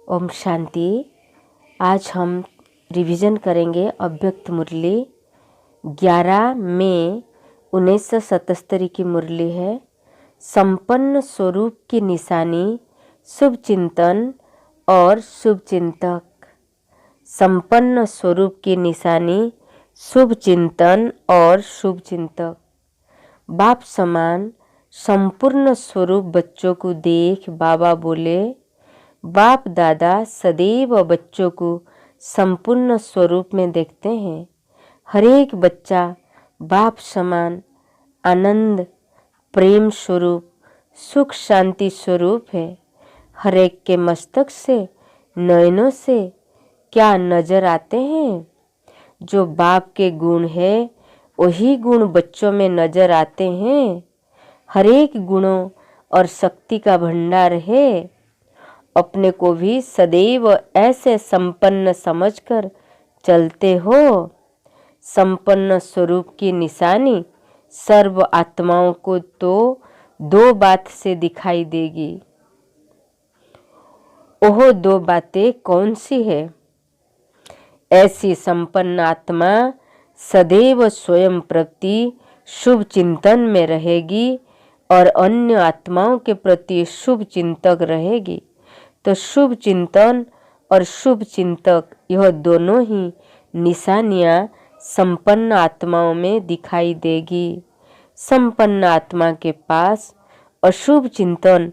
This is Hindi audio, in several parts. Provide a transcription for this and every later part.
ओम शांति। आज हम रिवीजन करेंगे अव्यक्त मुरली 11 मई 1977 की मुरली है। संपन्न स्वरूप की निशानी, शुभ चिंतन और शुभ चिंतक। संपन्न स्वरूप की निशानी, शुभ चिंतन और शुभ चिंतक। बाप समान संपूर्ण स्वरूप बच्चों को देख बाबा बोले, बाप दादा सदैव बच्चों को संपूर्ण स्वरूप में देखते हैं। हर एक बच्चा बाप समान आनंद, प्रेम स्वरूप, सुख शांति स्वरूप है। हर एक के मस्तक से, नयनों से क्या नजर आते हैं? जो बाप के गुण है वही गुण बच्चों में नजर आते हैं। हर एक गुणों और शक्ति का भंडार है। अपने को भी सदैव ऐसे संपन्न समझकर चलते हो। संपन्न स्वरूप की निशानी सर्व आत्माओं को तो दो बात से दिखाई देगी। वह दो बातें कौन सी है? ऐसी संपन्न आत्मा सदैव स्वयं प्रति शुभ चिंतन में रहेगी और अन्य आत्माओं के प्रति शुभ चिंतक रहेगी। तो शुभ चिंतन और शुभ चिंतक यह दोनों ही निशानियाँ संपन्न आत्माओं में दिखाई देगी। संपन्न आत्मा के पास अशुभ चिंतन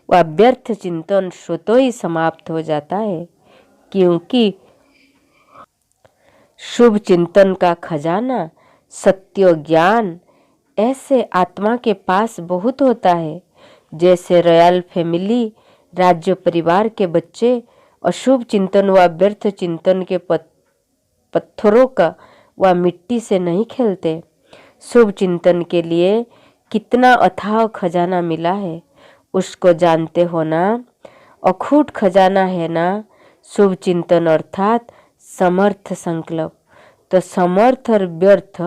व व्यर्थ चिंतन स्वतः ही समाप्त हो जाता है, क्योंकि शुभ चिंतन का खजाना सत्य ज्ञान ऐसे आत्मा के पास बहुत होता है। जैसे रॉयल फैमिली, राज्य परिवार के बच्चे अशुभ चिंतन व व्यर्थ चिंतन के पत्थरों का व मिट्टी से नहीं खेलते। शुभ चिंतन के लिए कितना अथाह खजाना मिला है उसको जानते हो ना। अखूट खजाना है ना शुभ चिंतन अर्थात समर्थ संकल्प। तो समर्थ और व्यर्थ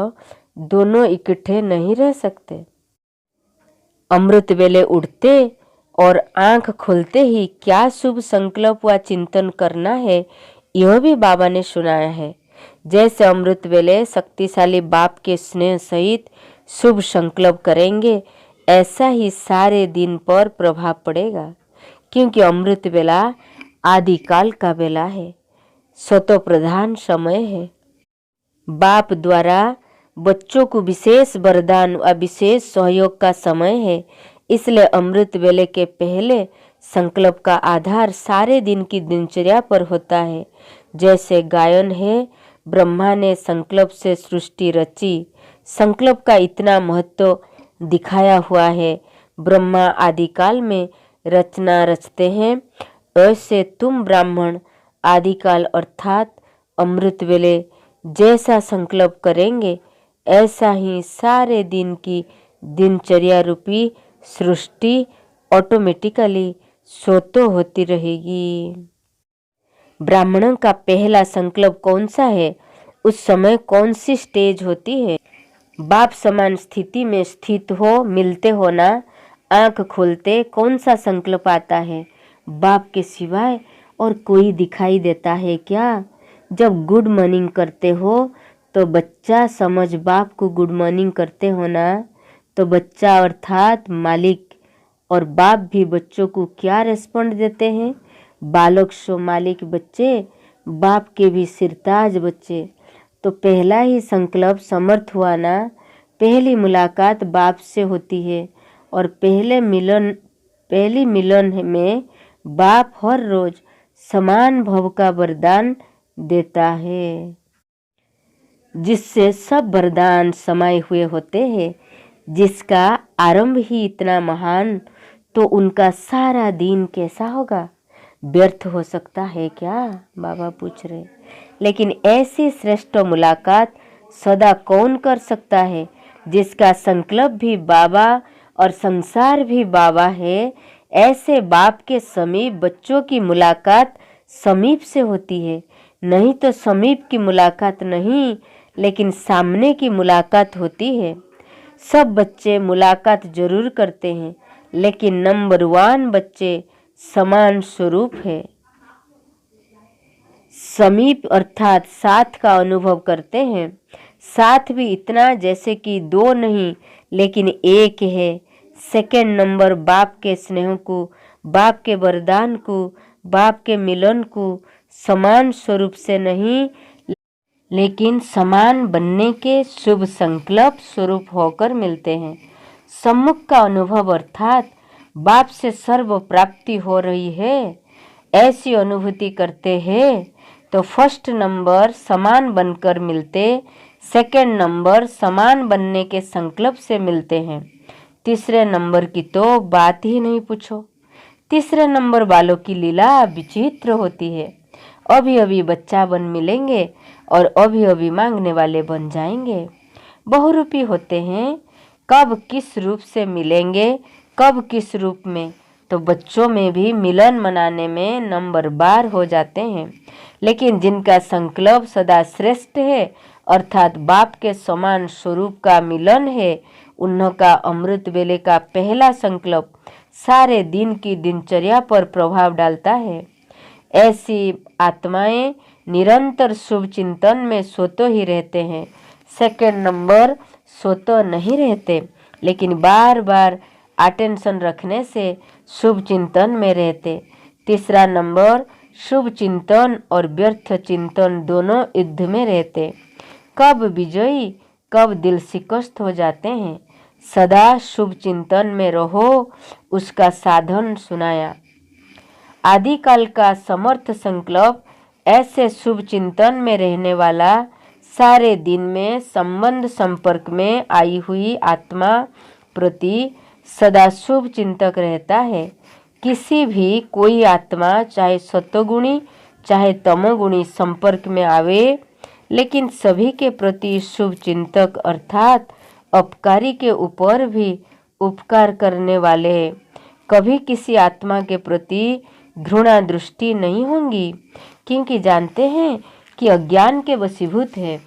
दोनों इकट्ठे नहीं रह सकते। अमृत वेले उठते और आंख खोलते ही क्या शुभ संकल्प व चिंतन करना है यह भी बाबा ने सुनाया है। जैसे अमृत वेले शक्तिशाली बाप के स्नेह सहित शुभ संकल्प करेंगे, ऐसा ही सारे दिन पर प्रभाव पड़ेगा, क्योंकि अमृत वेला आदिकाल का वेला है, स्वतः प्रधान समय है। बाप द्वारा बच्चों को विशेष वरदान व विशेष सहयोग का समय है। इसलिए अमृत वेले के पहले संकल्प का आधार सारे दिन की दिनचर्या पर होता है। जैसे गायन है, ब्रह्मा ने संकल्प से सृष्टि रची। संकल्प का इतना महत्व दिखाया हुआ है। ब्रह्मा आदिकाल में रचना रचते हैं, ऐसे तुम ब्राह्मण आदिकाल अर्थात अमृत वेले जैसा संकल्प करेंगे, ऐसा ही सारे दिन की दिनचर्या रूपी सृष्टि ऑटोमेटिकली स्वतः होती रहेगी। ब्राह्मणों का पहला संकल्प कौन सा है? उस समय कौन सी स्टेज होती है? बाप समान स्थिति में स्थित हो, मिलते हो ना। आंख खोलते कौन सा संकल्प आता है? बाप के सिवाय और कोई दिखाई देता है क्या? जब गुड मॉर्निंग करते हो तो बच्चा समझ बाप को गुड मॉर्निंग करते हो ना। तो बच्चा अर्थात मालिक और बाप भी बच्चों को क्या रेस्पॉन्ड देते हैं? बालक सो मालिक बच्चे, बाप के भी सिरताज बच्चे। तो पहला ही संकल्प समर्थ हुआ ना। पहली मुलाकात बाप से होती है और पहली मिलन में बाप हर रोज समान भव का वरदान देता है, जिससे सब वरदान समाये हुए होते हैं। जिसका आरंभ ही इतना महान, तो उनका सारा दिन कैसा होगा? व्यर्थ हो सकता है क्या? बाबा पूछ रहे। लेकिन ऐसी श्रेष्ठ मुलाकात सदा कौन कर सकता है? जिसका संकल्प भी बाबा और संसार भी बाबा है। ऐसे बाप के समीप बच्चों की मुलाकात समीप से होती है। नहीं तो समीप की मुलाकात नहीं, लेकिन सामने की मुलाकात होती है। सब बच्चे मुलाकात जरूर करते हैं, लेकिन नंबर 1 बच्चे समान स्वरूप है। समीप अर्थात साथ का अनुभव करते हैं। साथ भी इतना जैसे कि दो नहीं लेकिन एक है। सेकंड नंबर बाप के स्नेह को, बाप के वरदान को, बाप के मिलन को समान स्वरूप से नहीं लेकिन समान बनने के शुभ संकल्प स्वरूप होकर मिलते हैं। सम्मुख का अनुभव अर्थात बाप से सर्व प्राप्ति हो रही है, ऐसी अनुभूति करते हैं तो फर्स्ट नंबर समान बनकर मिलते, सेकंड नंबर समान बनने के संकल्प से मिलते हैं। तीसरे नंबर की तो बात ही नहीं पूछो। तीसरे नंबर वालों की लीला विचित्र होती है। अभी अभी बच्चा बन मिलेंगे और अभी अभी मांगने वाले बन जाएंगे। बहुरूपी होते हैं, कब किस रूप से मिलेंगे, कब किस रूप में, तो बच्चों में भी मिलन मनाने में नंबर बार हो जाते हैं। लेकिन जिनका संकल्प सदा श्रेष्ठ है अर्थात बाप के समान स्वरूप का मिलन है, उनका अमृत वेले का पहला संकल्प सारे दिन की दिनचर्या पर प्रभाव डालता है। ऐसी आत्माएं निरंतर शुभ चिंतन में सोते ही रहते हैं। सेकंड नंबर सोते नहीं रहते लेकिन बार बार अटेंशन रखने से शुभ चिंतन में रहते। तीसरा नंबर शुभ चिंतन और व्यर्थ चिंतन दोनों युद्ध में रहते। कब विजयी कब दिल शिकस्त हो जाते हैं। सदा शुभ चिंतन में रहो, उसका साधन सुनाया। आदिकाल का समर्थ संकल्प ऐसे शुभ चिंतन में रहने वाला सारे दिन में संबंध संपर्क में आई हुई आत्मा प्रति सदा शुभ चिंतक रहता है। किसी भी कोई आत्मा चाहे सत्वगुणी चाहे तमोगुणी संपर्क में आवे लेकिन सभी के प्रति शुभ चिंतक अर्थात अपकारी के ऊपर भी उपकार करने वाले। कभी किसी आत्मा के प्रति घृणा दृष्टि नहीं होंगी क्योंकि जानते हैं कि अज्ञान के वशीभूत है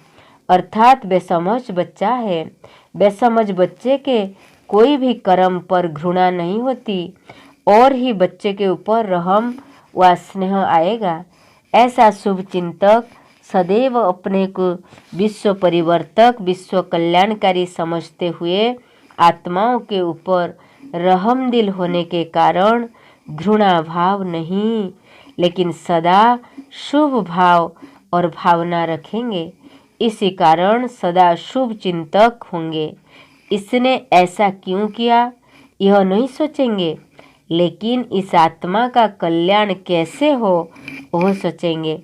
अर्थात बेसमझ बच्चा है। बेसमझ बच्चे के कोई भी कर्म पर घृणा नहीं होती और ही बच्चे के ऊपर रहम व स्नेह आएगा। ऐसा शुभ चिंतक सदैव अपने को विश्व परिवर्तक विश्व कल्याणकारी समझते हुए आत्माओं के ऊपर रहम दिल होने के कारण घृणा भाव नहीं लेकिन सदा शुभ भाव और भावना रखेंगे। इसी कारण सदा शुभ चिंतक होंगे। इसने ऐसा क्यों किया यह नहीं सोचेंगे लेकिन इस आत्मा का कल्याण कैसे हो वह सोचेंगे।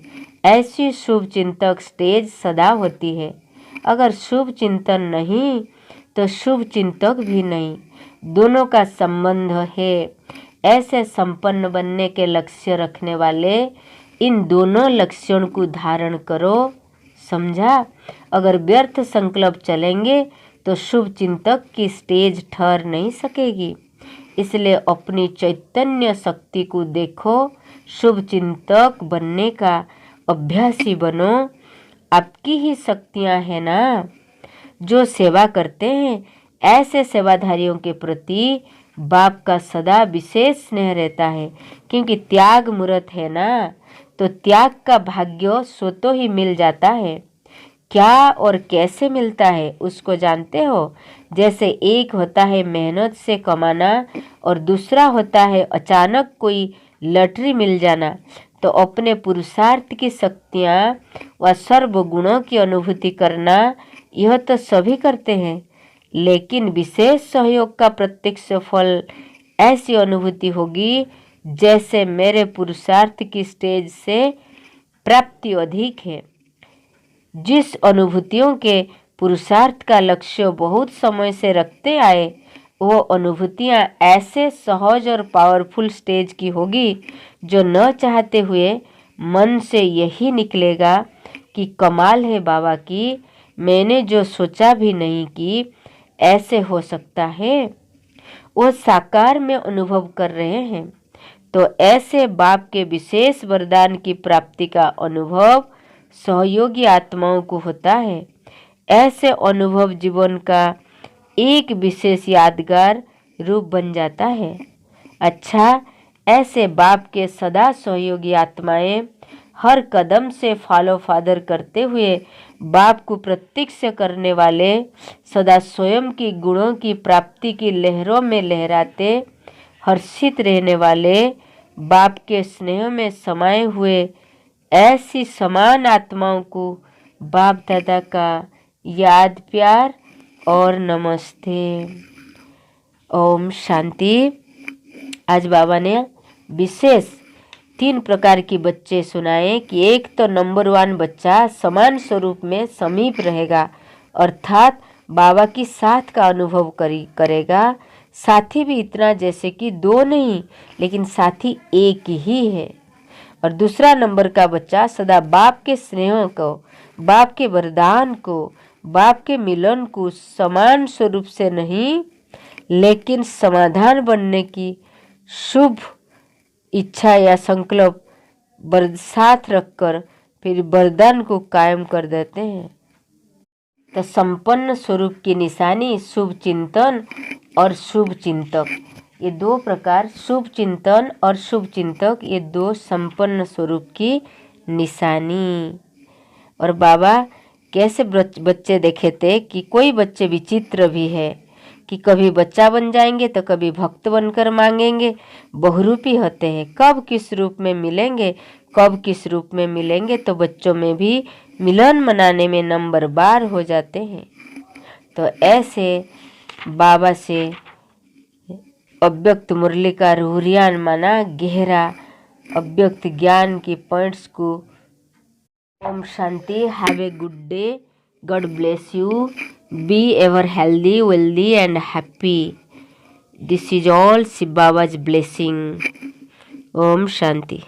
ऐसी शुभ चिंतक स्टेज सदा होती है। अगर शुभ चिंतन नहीं तो शुभ चिंतक भी नहीं, दोनों का संबंध है। ऐसे संपन्न बनने के लक्ष्य रखने वाले इन दोनों लक्ष्यों को धारण करो, समझा। अगर व्यर्थ संकल्प चलेंगे तो शुभ चिंतक की स्टेज ठहर नहीं सकेगी। इसलिए अपनी चैतन्य शक्ति को देखो, शुभ चिंतक बनने का अभ्यासी बनो। आपकी ही शक्तियां हैं ना जो सेवा करते हैं। ऐसे सेवाधारियों के प्रति बाप का सदा विशेष स्नेह रहता है क्योंकि त्याग मूर्त है ना, तो त्याग का भाग्य स्वतः ही मिल जाता है। क्या और कैसे मिलता है उसको जानते हो। जैसे एक होता है मेहनत से कमाना और दूसरा होता है अचानक कोई लॉटरी मिल जाना। तो अपने पुरुषार्थ की शक्तियाँ व सर्व गुणों की अनुभूति करना यह तो सभी करते हैं लेकिन विशेष सहयोग का प्रत्यक्ष फल ऐसी अनुभूति होगी जैसे मेरे पुरुषार्थ की स्टेज से प्राप्ति अधिक है। जिस अनुभूतियों के पुरुषार्थ का लक्ष्य बहुत समय से रखते आए वो अनुभूतियाँ ऐसे सहज और पावरफुल स्टेज की होगी जो न चाहते हुए मन से यही निकलेगा कि कमाल है बाबा की, मैंने जो सोचा भी नहीं कि ऐसे हो सकता है वो साकार में अनुभव कर रहे हैं। तो ऐसे बाप के विशेष वरदान की प्राप्ति का अनुभव सहयोगी आत्माओं को होता है। ऐसे अनुभव जीवन का एक विशेष यादगार रूप बन जाता है। अच्छा, ऐसे बाप के सदा सहयोगी आत्माएं हर कदम से फॉलो फादर करते हुए बाप को प्रत्यक्ष करने वाले, सदा स्वयं की गुणों की प्राप्ति की लहरों में लहराते हर्षित रहने वाले, बाप के स्नेह में समाये हुए ऐसी समान आत्माओं को बाप दादा का याद, प्यार और नमस्ते। ओम शांति। आज बाबा ने विशेष 3 प्रकार के बच्चे सुनाए कि एक तो नंबर 1 बच्चा समान स्वरूप में समीप रहेगा, अर्थात बाबा की साथ का अनुभव करेगा। साथी भी इतना जैसे कि 2 नहीं, लेकिन साथी एक ही है। और दूसरा नंबर का बच्चा सदा बाप के स्नेह को, बाप के वरदान को, बाप के मिलन को समान स्वरूप से नहीं, लेकिन समाधान बनने की शुभ इच्छा या संकल्प साथ रखकर फिर वरदान को कायम कर देते हैं। तो संपन्न स्वरूप की निशानी शुभ चिंतन और शुभ चिंतक, ये 2 प्रकार, शुभ चिंतन और शुभ चिंतक, ये 2 संपन्न स्वरूप की निशानी। और बाबा कैसे बच्चे देखे थे कि कोई बच्चे विचित्र भी है कि कभी बच्चा बन जाएंगे तो कभी भक्त बनकर मांगेंगे, बहुरूपी होते हैं। कब किस रूप में मिलेंगे, कब किस रूप में मिलेंगे, तो बच्चों में भी मिलन मनाने में नंबर बार हो जाते हैं। तो ऐसे बाबा से अव्यक्त मुरली का रूहियान माना गहरा अव्यक्त ज्ञान के पॉइंट्स को। ओम शांति। Have a good day. God bless you. Be ever healthy, wealthy and happy. This is all Shiv Baba's blessing. Om Shanti.